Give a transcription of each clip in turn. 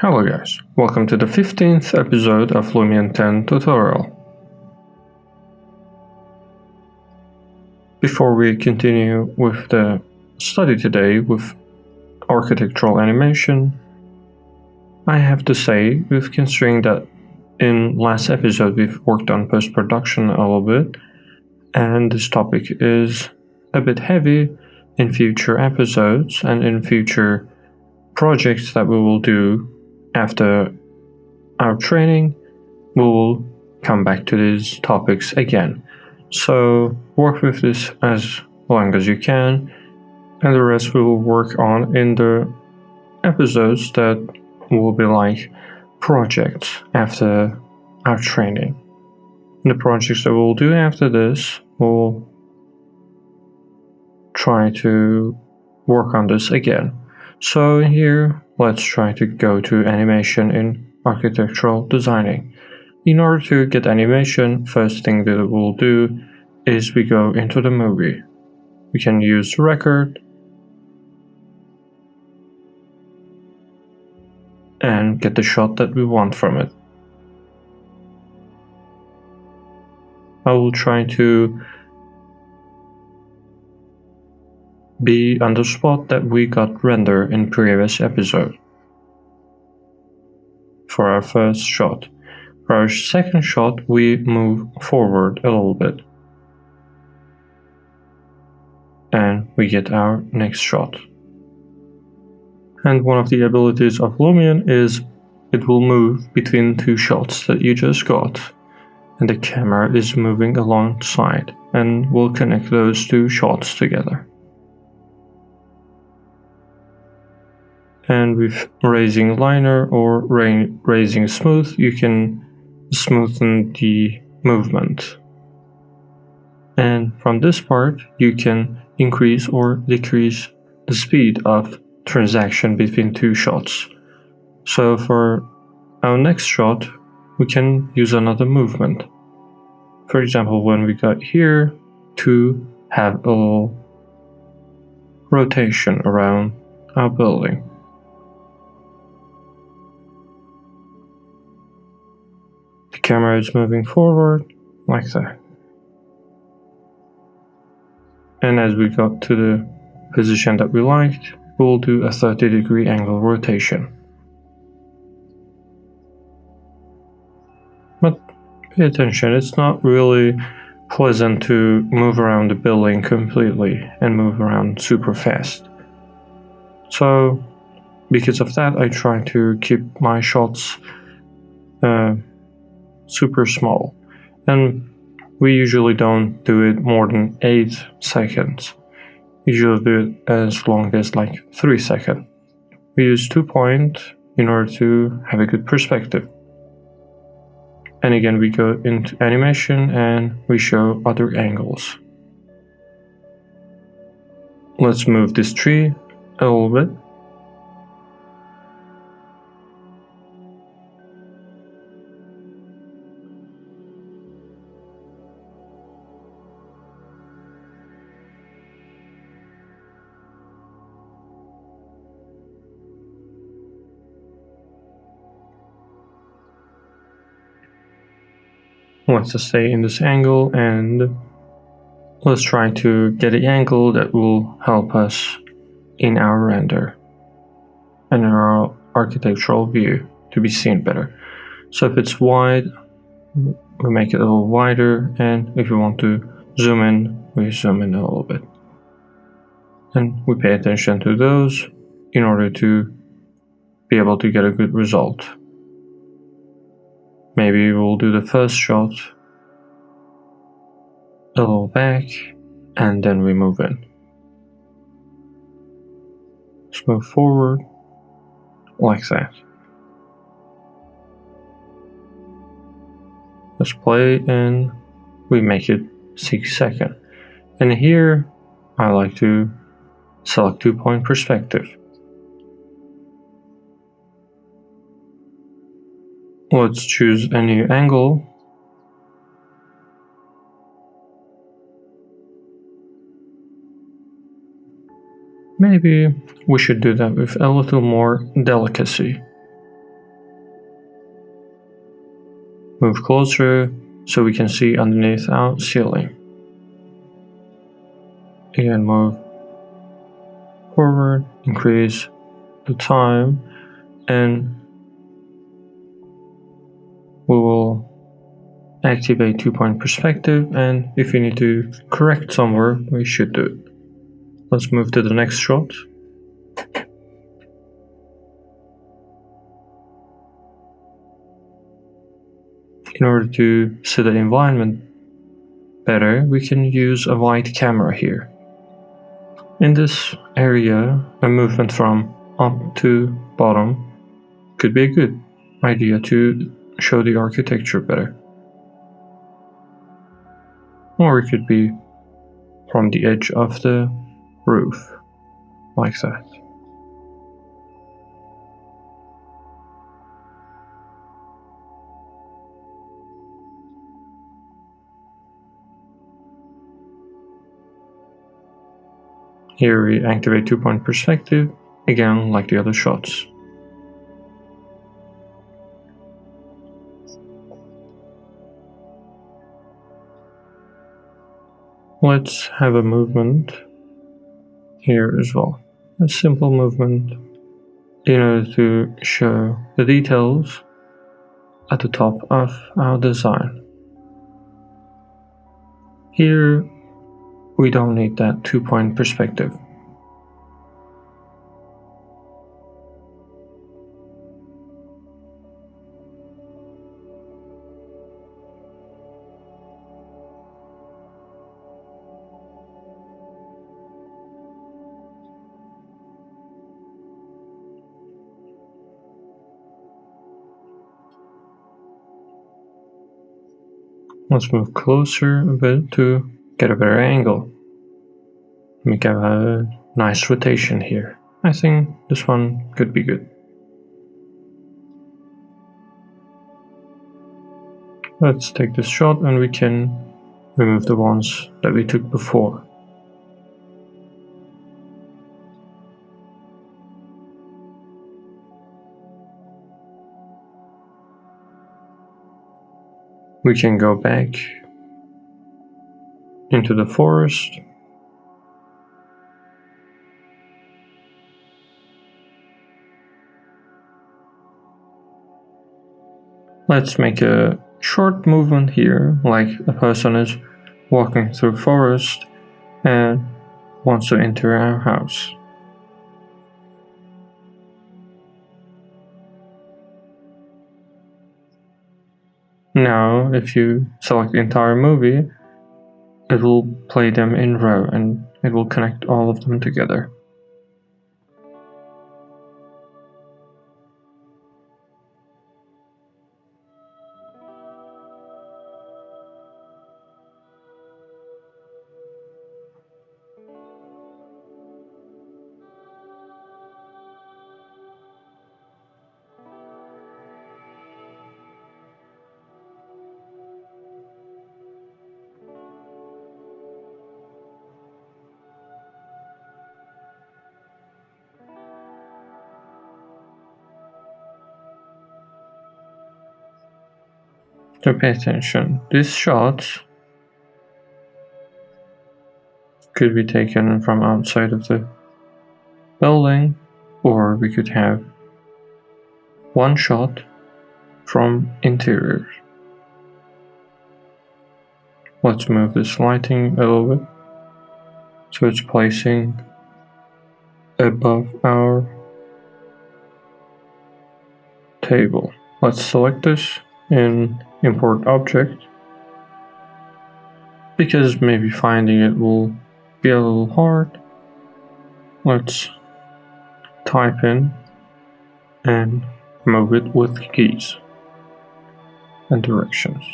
Hello guys, welcome to the 15th episode of Lumion 10 tutorial. Before we continue with the study today with architectural animation, I have to say, with considering that in last episode we've worked on post-production a little bit, and this topic is a bit heavy in future episodes and in future projects that we will do after our training, we will come back to these topics again. So work with this as long as you can, and the rest we will work on in the episodes that will be like projects after our training. And the projects that we'll do after this, we'll try to work on this again. So here, let's try to go to animation in architectural designing. In order to get animation, first thing that we'll do is we go into the movie. We can use record and get the shot that we want from it. I will try to be on the spot that we got render in previous episode for our first shot. For our second shot, we move forward a little bit and we get our next shot. And one of the abilities of Lumion is it will move between two shots that you just got, and the camera is moving alongside and will connect those two shots together. And with raising liner or raising smooth, you can smoothen the movement. And from this part, you can increase or decrease the speed of transaction between two shots. So for our next shot, we can use another movement. For example, when we got here, to have a little rotation around our building. The camera is moving forward like that. And as we got to the position that we liked, we'll do a 30-degree angle rotation. But pay attention, it's not really pleasant to move around the building completely and move around super fast. So because of that, I try to keep my shots super small, and we usually don't do it more than 8 seconds. We usually do it as long as like 3 seconds. We use 2 point in order to have a good perspective. And again, we go into animation and we show other angles. Let's move this tree a little bit. Let's just stay in this angle and let's try to get an angle that will help us in our render and in our architectural view to be seen better. So if it's wide, we make it a little wider, and if we want to zoom in, we zoom in a little bit. And we pay attention to those in order to be able to get a good result. Maybe we'll do the first shot a little back, and then we move in. Let's move forward like that. Let's play and we make it 6 seconds. And here I like to select 2-point perspective. Let's choose a new angle. Maybe we should do that with a little more delicacy. move closer so we can see underneath our ceiling. Again, move forward, increase the time, and we will activate 2-point perspective, and if we need to correct somewhere, we should do it. Let's move to the next shot. In order to see the environment better, we can use a wide camera here. In this area, a movement from up to bottom could be a good idea to show the architecture better. Or it could be from the edge of the roof, like that. Here we activate 2-point perspective, again like the other shots. Let's have a movement here as well. A simple movement in order to show the details at the top of our design. Here we don't need that 2-point perspective. Let's move closer a bit to get a better angle. Make a nice rotation here. I think this one could be good. Let's take this shot and we can remove the ones that we took before. We can go back into the forest. Let's make a short movement here, like a person is walking through forest and wants to enter our house. Now, if you select the entire movie, it will play them in row and it will connect all of them together. So pay attention. These shots could be taken from outside of the building, or we could have one shot from interior. Let's move this lighting a little bit so it's placing above our table. Let's select this in import object, because maybe finding it will be a little hard. Let's type in and move it with keys and directions.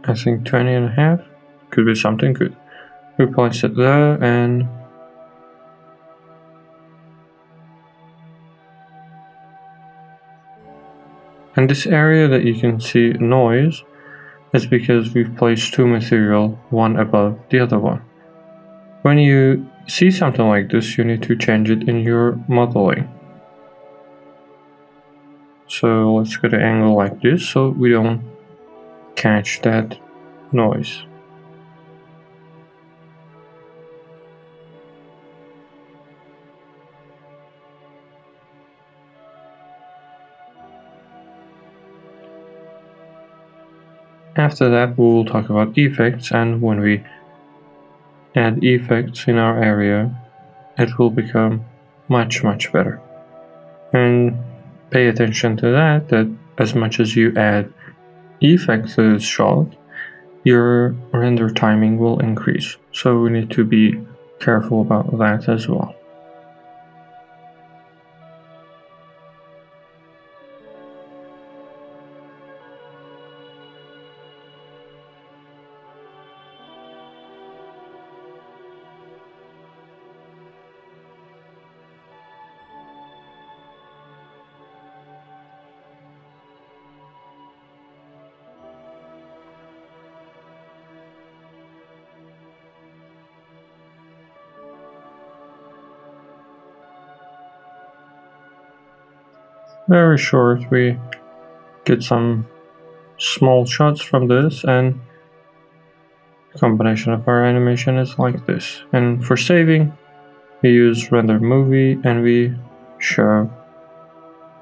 I think 20.5 could be something good. We place it there and And this area that you can see noise is because we've placed two material, one above the other one. When you see something like this, you need to change it in your modeling. So let's get an angle like this so we don't catch that noise. After that, we will talk about effects, and when we add effects in our area, it will become much better. And pay attention to that as much as you add effects to this shot, your render timing will increase. So we need to be careful about that as well. Very short, we get some small shots from this, and the combination of our animation is like this. And for saving, we use render movie and we show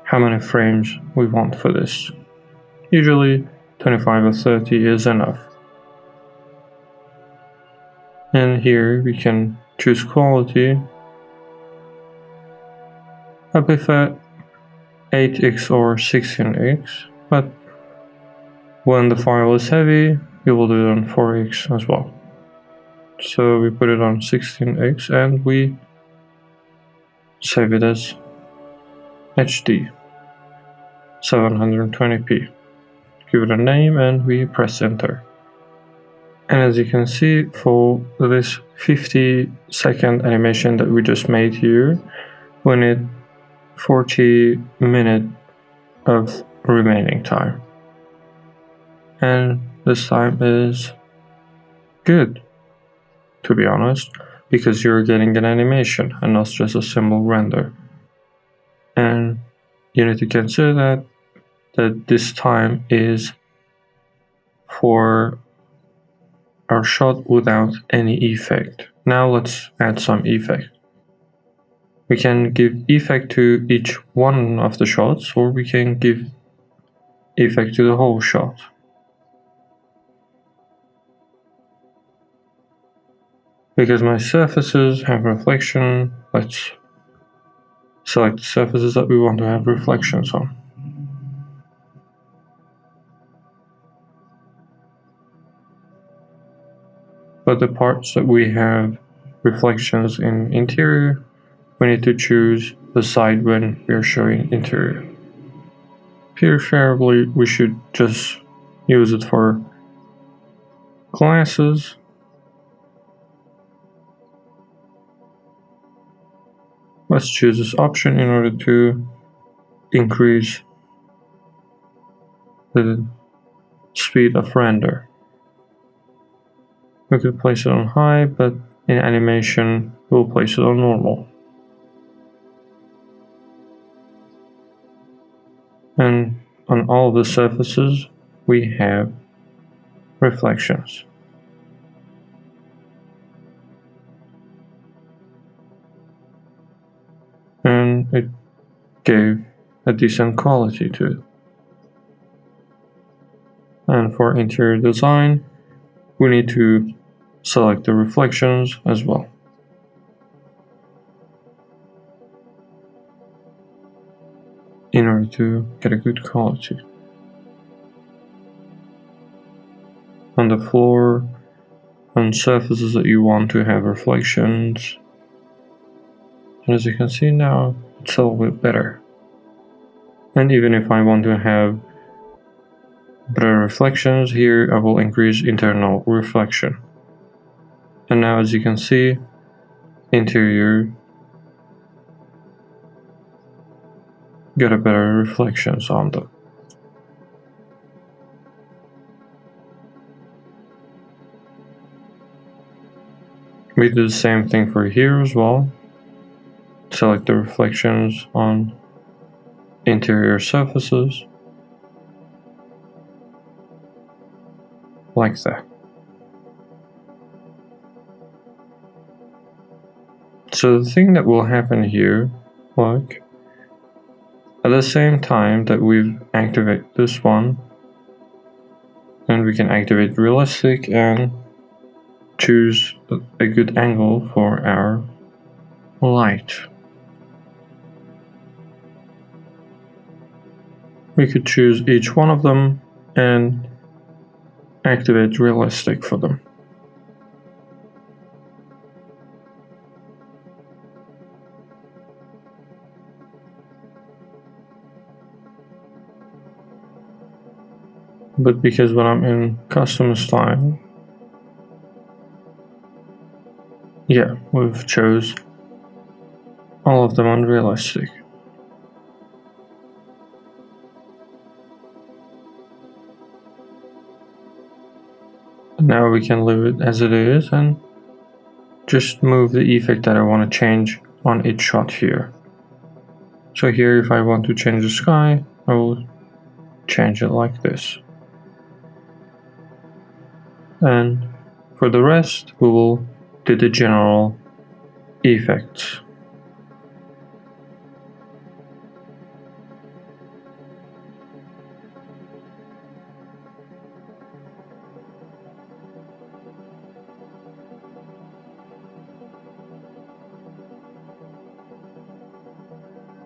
how many frames we want for this. Usually 25 or 30 is enough. And here we can choose quality. I prefer 8x or 16x, but when the file is heavy, we will do it on 4x as well. So we put it on 16x and we save it as HD 720p. Give it a name and we press enter. And as you can see, for this 50-second animation that we just made here, we need 40 minutes of remaining time. And this time is good, to be honest, because you're getting an animation and not just a simple render. And you need to consider that this time is for our shot without any effect. Now let's add some effect. We can give effect to each one of the shots, or we can give effect to the whole shot. Because my surfaces have reflection, let's select the surfaces that we want to have reflections on. But the parts that we have reflections in interior, we need to choose the side when we are showing interior. Preferably, we should just use it for glasses. Let's choose this option in order to increase the speed of render. We could place it on high, but in animation, we'll place it on normal. And on all the surfaces, we have reflections. And it gave a decent quality to it. And for interior design, we need to select the reflections as well. In order to get a good quality. On the floor, on surfaces that you want to have reflections. And as you can see now, it's a little bit better. And even if I want to have better reflections, here I will increase internal reflection. And now as you can see, interior got a better reflections on them. We do the same thing for here as well. Select the reflections on interior surfaces, like that. So the thing that will happen here, like, at the same time that we've activated this one, then we can activate realistic and choose a good angle for our light. We could choose each one of them and activate realistic for them. But because when I'm in custom style, yeah, we've chose all of them on realistic. Now we can leave it as it is and just move the effect that I want to change on each shot here. So here, if I want to change the sky, I will change it like this. And for the rest, we will do the general effects.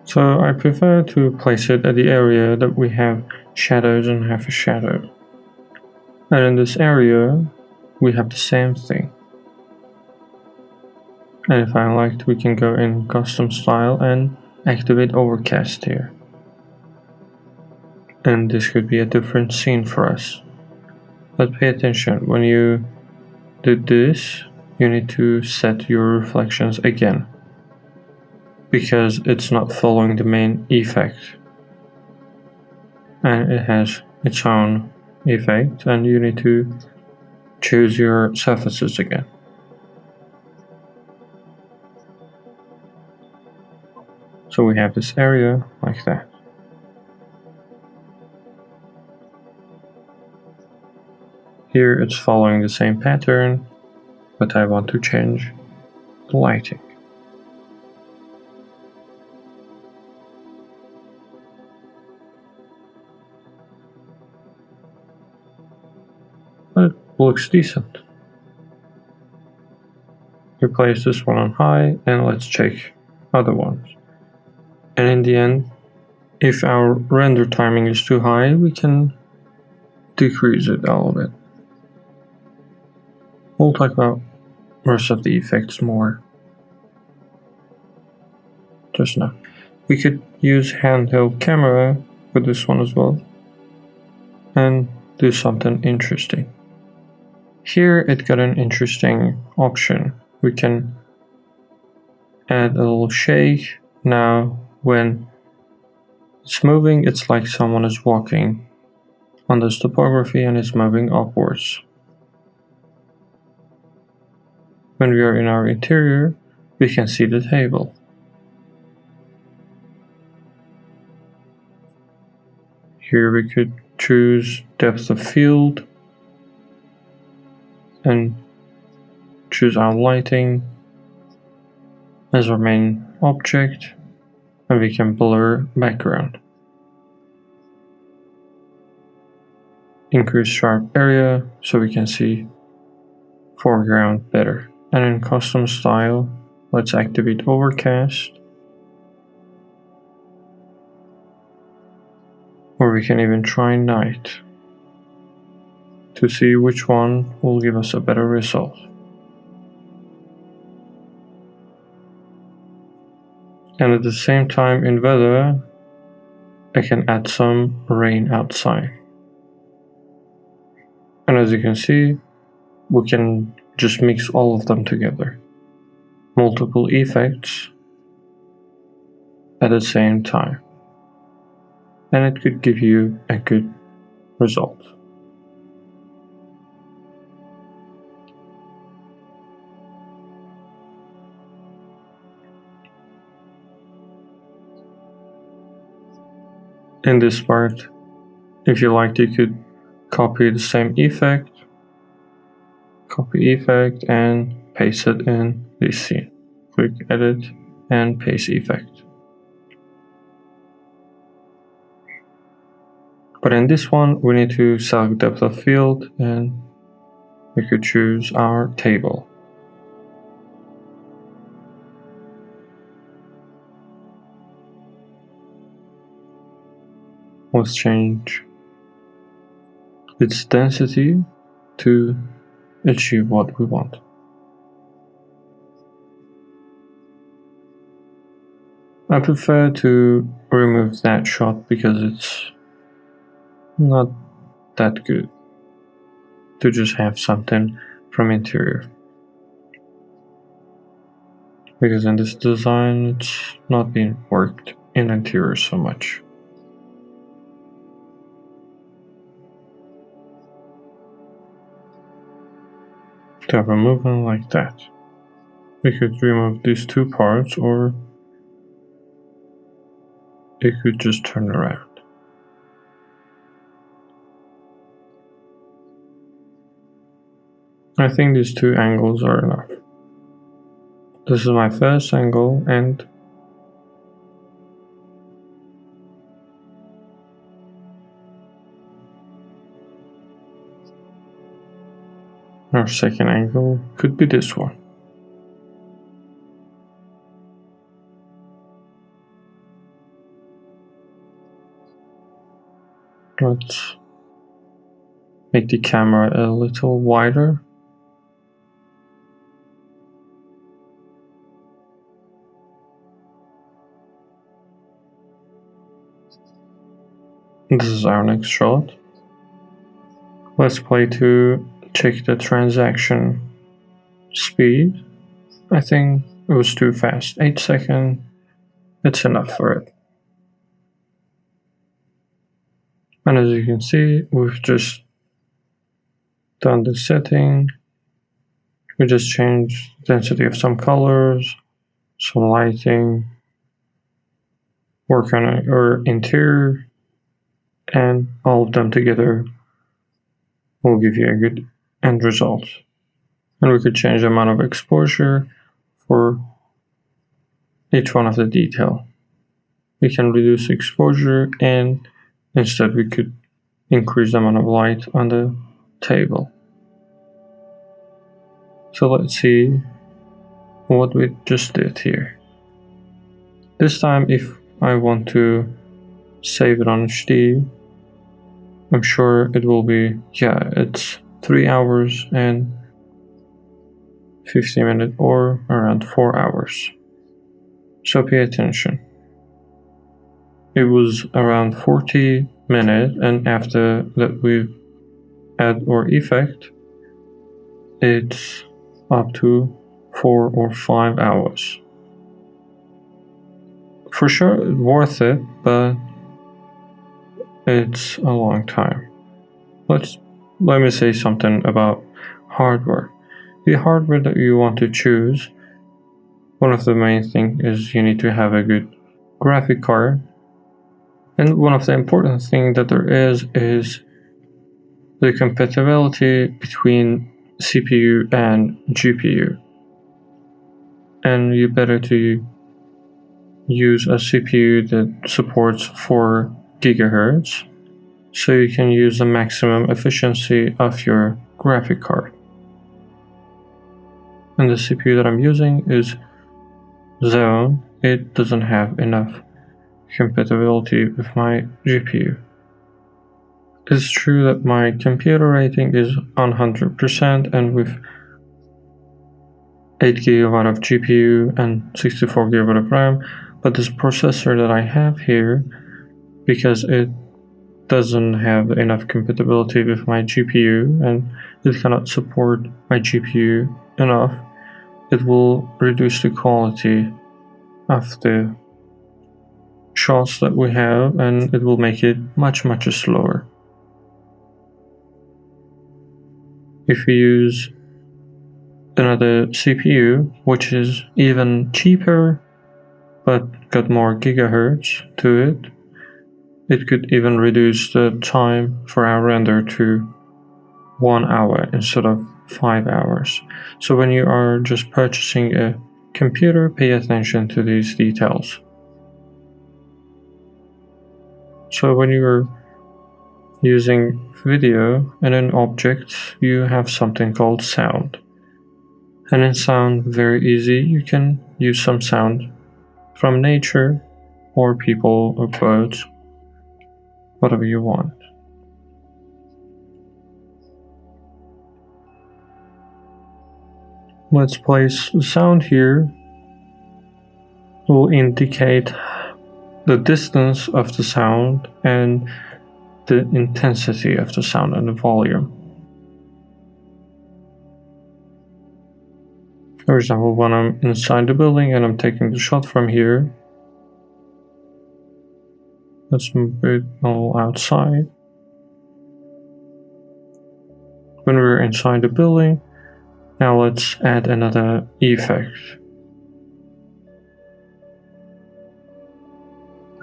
So I prefer to place it at the area that we have shadows and have a shadow. And in this area, we have the same thing. And if I liked, we can go in custom style and activate overcast here. And this could be a different scene for us. But pay attention, when you do this, you need to set your reflections again, because it's not following the main effect. And it has its own effect, and you need to choose your surfaces again. So we have this area like that. Here it's following the same pattern, but I want to change the lighting. But it looks decent. We place this one on high and let's check other ones. And in the end, if our render timing is too high, we can decrease it a little bit. We'll talk about most of the effects more just now. We could use handheld camera with this one as well and do something interesting. Here it got an interesting option. We can add a little shake. Now when it's moving, it's like someone is walking on this topography and it's moving upwards. When we are in our interior, we can see the table. Here we could choose depth of field and choose our lighting as our main object, and we can blur background. Increase sharp area so we can see foreground better. And in custom style, let's activate overcast, or we can even try night to see which one will give us a better result. And at the same time in weather, I can add some rain outside. And as you can see, we can just mix all of them together. Multiple effects at the same time. And it could give you a good result. in this part, if you liked, you could copy the same effect, copy effect, and paste it in this scene. Click edit and paste effect. But in this one, we need to select depth of field, and we could choose our table. Let's change its density to achieve what we want. I prefer to remove that shot because it's not that good to just have something from interior. Because in this design, it's not being worked in interior so much. To have a movement like that. We could remove these two parts, or it could just turn around. I think these two angles are enough. This is my first angle, and our second angle could be this one. Let's make the camera a little wider. This is our next shot. Let's play to check the transaction speed. I think it was too fast. 8 seconds, it's enough for it. And as you can see, we've just done the setting. We just changed the density of some colors, some lighting, work on our interior, and all of them together will give you a good end result. And we could change the amount of exposure for each one of the detail. We can reduce exposure, and instead we could increase the amount of light on the table. So let's see what we just did here. This time, if I want to save it on HD, I'm sure it will be, it's 3 hours and 50 minutes, or around 4 hours. So pay attention. It was around 40 minutes, and after that we add our effect, it's up to 4 or 5 hours. For sure it's worth it, but it's a long time. Let me say something about hardware. The hardware that you want to choose, one of the main things is you need to have a good graphic card. And one of the important things that there is the compatibility between CPU and GPU. And you better to use a CPU that supports 4 GHz, so you can use the maximum efficiency of your graphic card. And the CPU that I'm using is Xeon. It doesn't have enough compatibility with my GPU. It's true that my computer rating is 100%, and with 8 GB of GPU and 64 GB of RAM, but this processor that I have here, because it doesn't have enough compatibility with my GPU and it cannot support my GPU enough, it will reduce the quality of the shots that we have, and it will make it much slower. If we use another CPU, which is even cheaper but got more gigahertz to it, It could even reduce the time for our render to 1 hour instead of 5 hours. So when you are just purchasing a computer, pay attention to these details. So when you're using video and an object, you have something called sound. And in sound, very easy, you can use some sound from nature or people or birds, whatever you want. Let's place the sound here. It will indicate the distance of the sound and the intensity of the sound and the volume. For example, when I'm inside the building and I'm taking the shot from here, let's move it all outside. When we're inside the building, now let's add another effect.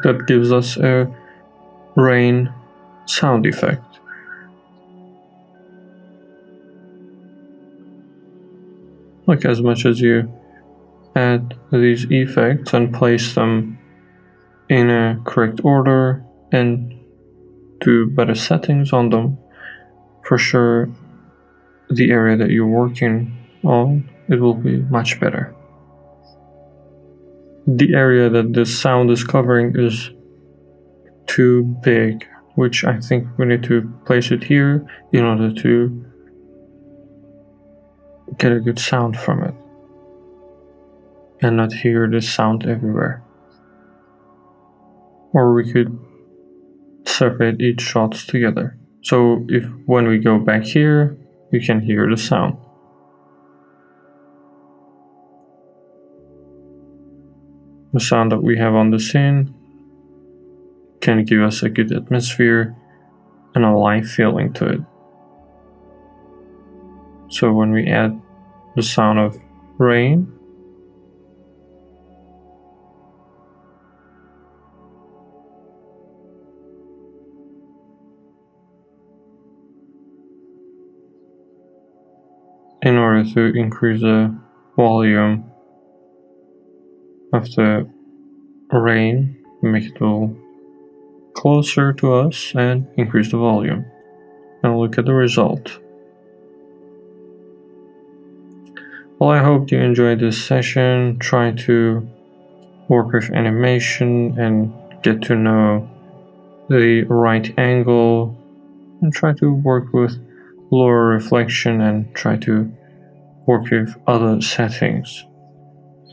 That gives us a rain sound effect. Like, as much as you add these effects and place them in a correct order and do better settings on them, for sure the area that you're working on, it will be much better. The area that the sound is covering is too big, which I think we need to place it here in order to get a good sound from it and not hear the sound everywhere. Or we could separate each shots together. So if when we go back here, you can hear the sound. The sound that we have on the scene can give us a good atmosphere and a live feeling to it. So when we add the sound of rain, in order to increase the volume of the rain, make it a little closer to us and increase the volume. Now look at the result. Well, I hope you enjoyed this session. Try to work with animation and get to know the right angle, and try to work with lower reflection and try to work with other settings.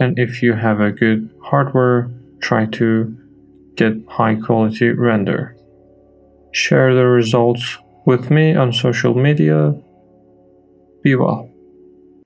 And if you have a good hardware, try to get high quality render. Share the results with me on social media. Be well.